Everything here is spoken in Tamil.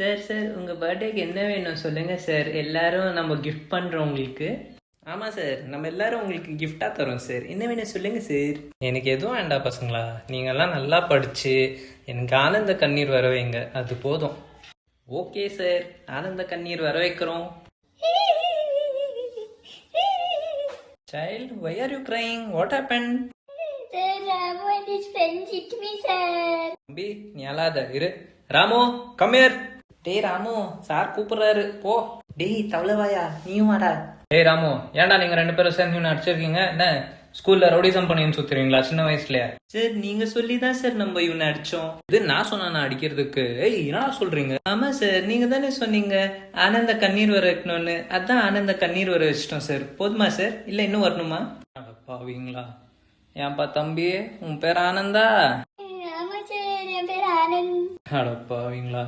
சார் சார் உங்கள் பர்த்டேக்கு என்ன வேணும் சொல்லுங்கள் சார், எல்லாரும் நம்ம கிஃப்ட் பண்ணுறோம் உங்களுக்கு. ஆமாம் சார், நம்ம எல்லாரும் உங்களுக்கு கிஃப்டாக தரோம் சார். என்ன வேணும் சொல்லுங்கள் சார். எனக்கு எதுவும் வேண்டாம் பசங்களா, நீங்கள்லாம் நல்லா படித்து எனக்கு ஆனந்த கண்ணீர் வர வைங்க, அது போதும். ஓகே சார், ஆனந்த கண்ணீர் வர வைக்கிறோம். Child, why are you crying? What happened? Sir, Ramu and his friends hit me, sir. தம்பி நீ அழாத இரு. Ramu come here. டேய் ராமு, சார் கூப்பிடுறாரு போ. டேய் தவளவாயா நீயும் வாடா. டேய் ராமு, ஏன்டா நீங்க ரெண்டு பேரும் சேர்ந்து அடிச்சிருக்கீங்க? என்ன ஸ்கூல்ல ரவுடிசம் பண்ணின்னு சுத்துறீங்களா சின்ன வயசுல? சார் நீங்க சொல்லிதான் சார் நம்ம இவனை அடிச்சோம். இது நான் சொன்னா அடிக்கிறதுக்கு? ஏய் என்ன சொல்றீங்க? ஆமா சார், நீங்க தானே சொன்னீங்க ஆனந்த கண்ணீர் வர வைக்கணும்னு, அதான் ஆனந்த கண்ணீர் வர வச்சிட்டோம் சார். போதுமா சார், இல்ல இன்னும் வரணுமா? அடப்பாவீங்களா. ஏன்பா தம்பி, உன் பேர் ஆனந்தா? ஆமா சார், என் பேர் ஆனந்த். அடப்பாவீங்களா.